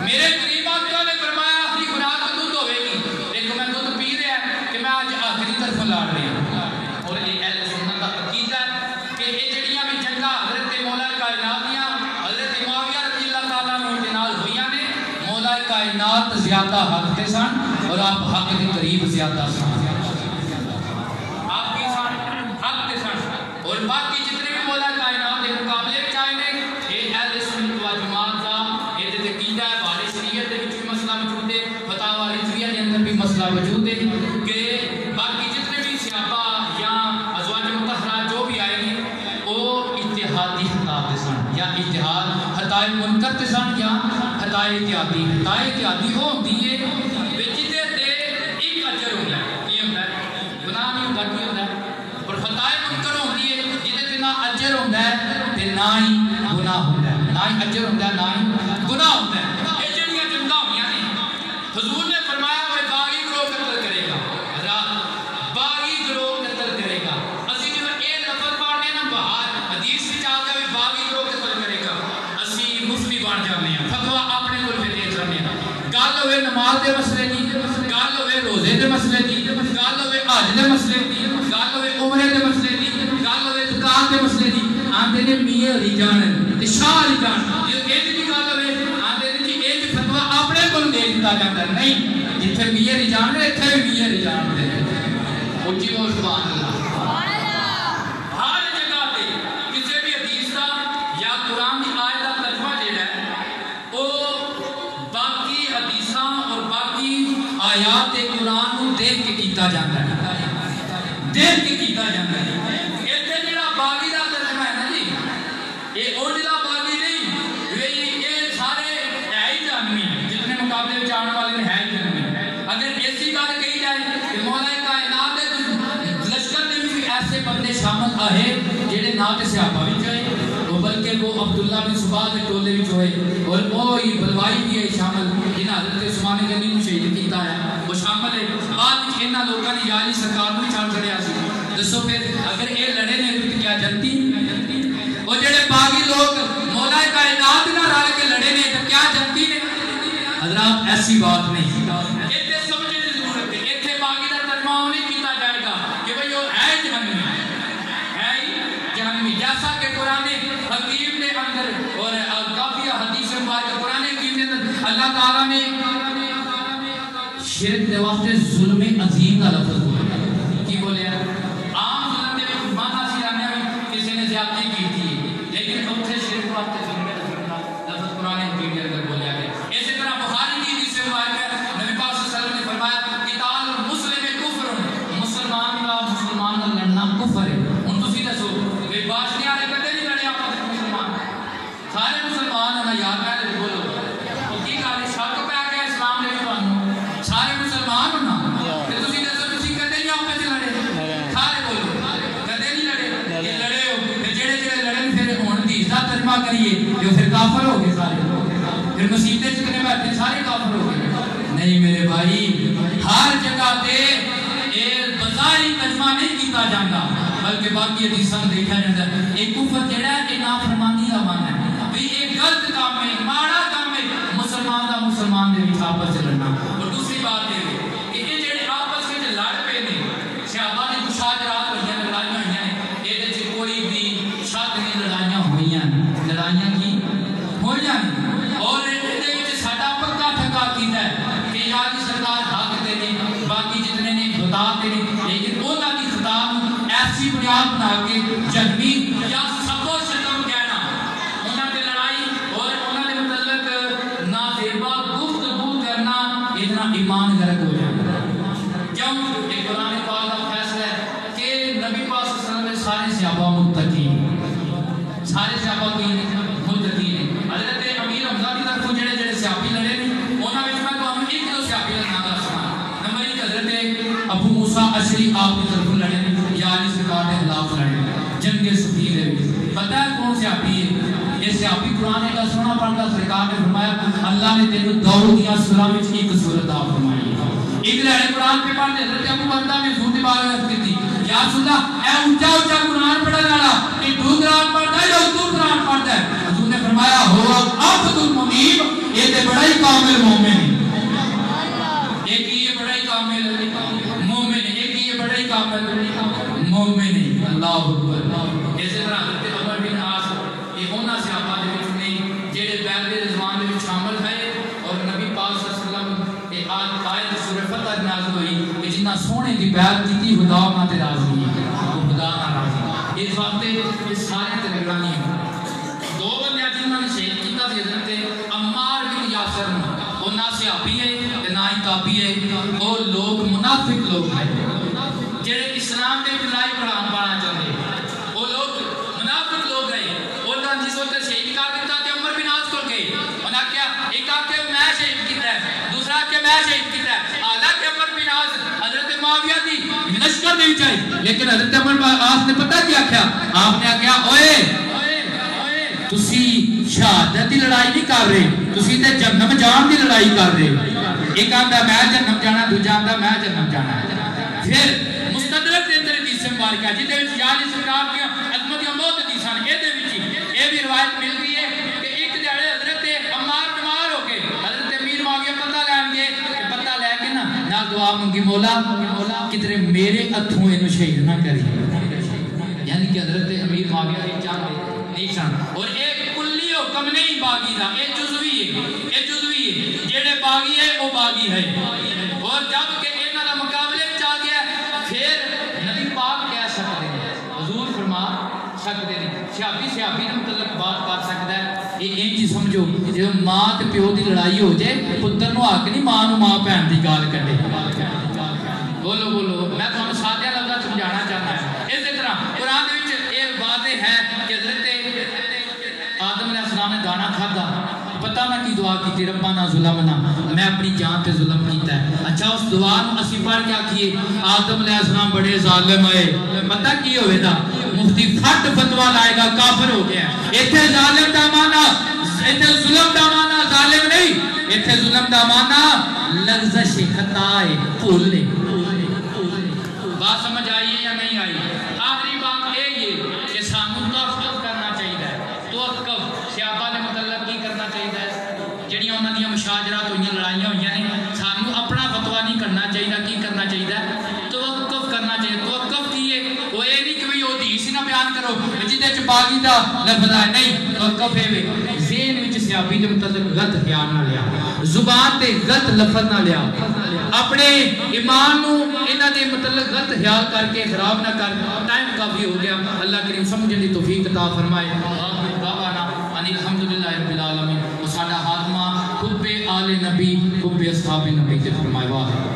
میرے قریب آقا نے فرمایا اپنی گناہ تو دودھ ہوئے گی ایک میں دودھ پی رہا ہے کہ میں آج آخری طرف لڑ رہی ہوں اور یہ اہل سنت کا عقیدہ ہے کہ یہ جڑیاں بھی جنگاں حضرت مولا کائنات دیاں حضرت معاویہ رضی اللہ تعالیٰ عنہ کے نال ہوئیاں نے مولا کائنات زیادہ حق تے سن اور آپ حق کے قریب زیادہ سن آپ کی سن حق تے سن اور باقی جتنے بھی مولا کائنات کے مقابلے میں آئے نے یہ اہل سنت و جماعت کا یہ عقیدہ ہے بارے شریعت کے بھی مسئلہ موجود ہے فتاوی رضویہ کے اندر بھی مسئلہ موجود ہے کہ باقی جتنے بھی صحابہ یا ازواج مطہرات جو بھی آئے ہیں وہ اجتہادی خطا تے سن یا اجتہاد خطائے منکر تے سن یا خطائے اجتہادی ہو ہوندی ہے جدے تے ایک اجر ہوندا ہے یہ ہوندا ہے گناہ نہیں ہوندا کی ہوندا ہے اور خطائے منکر ہوندی ہے جدے تے نہ اجر ہوندا ہے تے نہ ہی گناہ ہوندا ہے نہ ہی اجر ہوندا ہے نہ ہی گناہ ہوندا ہے یہ جڑیاں جنگاں ہوئیاں نے حضور نے فرمایا وہ باغی گروہ قتل کرے گا باغی گروہ قتل کرے گا اسی جو یہ لفظ پڑھنے نا باہر حدیث وچ آ کے باغی گروہ قتل کرے گا اسی مفتی بن جانے ہیں فتوی اپنے کول دے جانے ہیں گل ہوئے نماز دے مسئلے دی گل ہوئے روزے دے مسئلے دی گل ہوئے حج دے مسئلے دی گل ہوئے عمرے دے مسئلے دی گل ہوئے زکات دے مسئلے دی آندے نے میاں علی جان تے شاہ علی جان یہ ایک دی گل ہوئے آندے نے جی ایک فتوی اپنے کول دے دتا جاندا نہیں جتھے میاں علی جان نے ایتھے بھی میاں علی جان دے اونچی بول سبحان اللہ ہر جگہ تے کسی بھی حدیث دا یا قرآن دی آیت دا ترجمہ جیڑا ہے او باقی حدیثاں اور باقی آیات قرآن کو دیکھ کے کیتا جاندا ہے دیکھ کے کیتا جاندا ہے ایتھے جڑا باغی دا ترجمہ ہے نا جی یہ اونجلا باغی نہیں یہ سارے ہے ہی جانوی ہیں تے صحابہ بھی چاہے وہ بلکہ وہ عبداللہ بن صباح کے ٹولے بھی ہوئے اور وہی بلوائی بھی ہے شامل جنہاں حضرت عثمان غنی کو شہید کیتا ہے وہ شامل ہے بعد وچ انہاں لوکاں نے یاری سرکار نوں چھڑ چھڑیا سی دسو پھر اگر اے لڑے نے تو کیا جنتی وہ جڑے باغی لوگ مولا کائنات نہ رل کے لڑے نے تو کیا جنتی نے حضرات ایسی بات نہیں ایتھے سمجھنے کی ضرورت ہے ایتھے باغی دا ترجمہ نہیں کیتا جائے گا کہ بھئی وہ ہے جہنمی جیسا کہ قرآن حکیم نے اندر اور کافی حدیث مبارک قرآن حکیم نے اندر اللہ تعالیٰ نے شرک دے واسطے ظلم عظیم کا لفظ بولا کی بولے عام ظلم دے میں مانا سی رہنے میں کسی نے زیادتی کی تھی لیکن اتھے شرک واسطے ظلم لفظ قرآن حکیم نے اندر بولیا گیا اسی طرح بخاری کی حدیث مبارک ہے نبی پاک صلی اللہ علیہ وسلم نے فرمایا قتال المسلم کفر مسلمان کا مسلمان کا لڑنا کفر ہے ان تو سیدھا سو باشنی آنے کدے نہیں لڑے آپ مسلمان سارے مسلمان ہیں یار میں بولو تو کی گل شک پہ آ گیا اسلام نے بھی سارے مسلمان ہونا پھر تسی دسو تسی کدے نہیں آپ سے لڑے سارے بولو کدے نہیں لڑے یہ لڑے ہو پھر جڑے جڑے لڑے پھر ہن دی دا ترجمہ کریے جو پھر کافر ہو گئے سارے پھر مسیتیں چکنے بیٹھے سارے کافر ہو گئے نہیں میرے بھائی ہر جگہ تے اے بظاہری ترجمہ نہیں کیتا جاندا بلکہ باقی حدیثاں دیکھا جاتا ہے ایک کفر جڑا ہے کہ نافرمانی دا معنی ہے بھئی ایک غلط کام ہے ماڑا کام ہے مسلمان دا مسلمان دے وچ آپس وچ لڑنا اور دوسری بات یہ کہ یہ جڑے آپس وچ لڑ پے نے صحابہ دی مشاجرات ہوئیاں لڑائیاں ہوئیاں نے اے دے وچ کوئی بھی شک نہیں لڑائیاں ہوئیاں لڑائیاں کی ہوئیاں اور اے دے وچ ساڈا پکا ٹھکا کیتا ہے کہ یا دی سرکار حق دے نے باقی جتنے نے خطا دے نے لیکن انہاں دی خطا ایسی بنیاد بنا کے جہمی یا سب و شتم کہنا انہاں دے لڑائی اور انہاں دے متعلق نازیبا گفتگو کرنا اتنا ایمان غرق ہو جائے کیوں کہ قرآن پاک کا فیصلہ ہے کہ نبی پاک صلی اللہ علیہ وسلم سارے صحابہ متقی سارے صحابہ کی متقی ہیں حضرت امیر حمزہ کی طرف جڑے جڑے صحابی لڑے نے انہاں وچ میں تانوں ایک دو صحابی دا نام دسنا نمبر 1 حضرت ابو موسیٰ اشعری آپ کی طرف لڑے یا علی سرکار کے خلاف لڑے جنگ صفین ہے پتہ ہے کون سے صحابی ہے یہ صحابی قرآن کا سنا پڑھتا سرکار نے فرمایا اللہ نے تینوں دو دیا سورہ میں ایک سورت عطا فرمائی ایک لڑے قرآن پہ پڑھتے حضرت ابو بردہ میں سورت بارہ کی تھی یا رسول اللہ اے اونچا اونچا قرآن پڑھنے والا کہ تو قرآن پڑھتا ہے یا تو قرآن پڑھتا ہے حضور نے فرمایا ہو عبد المنیب یہ تے بڑا ہی کامل مومن ہے ایک ہی یہ بڑا ہی کامل مومن ہے ایک ہی یہ بڑا ہی کامل مومن ہے اللہ اکبر اسی طرح حضرت عمر بن عاص یہ ہونا صحابہ دے وچ نے جڑے بیعت رضوان دے وچ شامل ہے اور نبی پاک صلی اللہ علیہ وسلم یہ آیت سورہ فتح نازل ہوئی کہ جنہ سونے دی بیعت کیتی خدا انہاں تے راضی ہے خدا ناراض ہے اس واسطے یہ سارے تے نگرانی دو بندے جنہاں نے شہید کیتا سی حضرت عمار بن یاسر وہ نہ صحابی ہے نہ ہی تابعی ہے وہ لوگ منافق لوگ ہیں جڑے اسلام دے بلائی پڑھانا چاہتے ہیں وہ لوگ منافق لوگ ہیں انہاں جس وقت شہید کر دیتا تے عمر بن عاص کول گئے انہاں کیا ایک آکے میں شہید کیتا ہے دوسرا کہ میں شہید کیتا ہے حالانکہ عمر بن عاص حضرت معاویہ دی لشکر دے وچ آئی لیکن حضرت عمر بن عاص نے پتہ کیا کیا آپ نے کہا اوئے تسی شہادت دی لڑائی نہیں کر رہے تسی تے جہنم جان دی لڑائی کر رہے ایک آندا میں جہنم جانا دوجا آندا میں جہنم جانا پھر مستدرک دے اندر حدیث مبارک ہے جدے وچ یا علی سرکار دی عظمت موت حدیثاں اے دے وچ اے بھی روایت ملتی ہے کہ ایک دیہڑے حضرت عمار بیمار ہو کے حضرت امیر معاویہ پتہ لین گے کہ پتہ لے کے نا دعا منگی مولا کدھر میرے ہتھوں اینو شہید نہ کری یعنی کہ حضرت امیر معاویہ نے چاہتے نہیں سن اور ایک کلی حکم نہیں باغی دا اے جزوی ہے جڑے باغی ہے وہ باغی ہے اور جب کہ انہاں دا مقابلے وچ آ گیا پھر نبی پاک کہہ سکتے ہیں حضور فرما سکتے ہیں صحابی نے متعلق بات کر سکتا ہے یہ انج سمجھو جب ماں تے پیو دی لڑائی ہو جائے پتر نو حق نہیں ماں نو ماں بہن دی گال کڈے بولو میں تانوں سادے لفظ سمجھانا چاہتا ہوں اسی طرح قرآن دے وچ یہ واضح ہے کہ حضرت آدم علیہ السلام نے دانا کھادا پتہ نہ کی دعا کی ربنا ظلمنا میں اپنی جان پہ ظلم کیتا ہے اچھا اس دعا نو اسی پڑھ کے آکھیے آدم علیہ السلام بڑے ظالم ہوئے پتہ کی ہوئے دا مفتی فٹ فتوا لائے گا کافر ہو گیا ہے. ایتھے ظالم دا مانا ایتھے ظلم دا مانا ظالم نہیں, ایتھے ظلم دا مانا لغزش خطا ہے, بھول لے. بات سمجھ آئی ہے یا نہیں آئی؟ آخری بات یہ ہے کہ سانو توقف کرنا چاہیے. توقف صحابہ نے متعلق کی کرنا چاہیے, جڑیاں انہاں دیاں مشاجرات ہوئیاں لڑائیاں ہوئیاں نے, سانو اپنا فتوا نہیں کرنا چاہیے. کی کرنا چاہیے؟ توقف کرنا چاہیے. توقف کی ہے وہ یہ نہیں کہ بھئی وہ حدیث نہ بیان کرو جدے چ باغی دا لفظ ہے, نہیں. توقف ہے ذہن وچ صحابی دے متعلق غلط خیال نہ لیا, زبان تے غلط لفظ نہ لیا, اپنے ایمان نو انہاں دے متعلق غلط خیال کر کے خراب نہ کر. ٹائم کافی ہو گیا, اللہ کریم سمجھنے دی توفیق عطا فرمائے. آخر دعوانا ان الحمدللہ رب العالمین. وہ ساڈا خاتمہ حب آل نبی حب اصحاب نبی تے فرمائے. واہ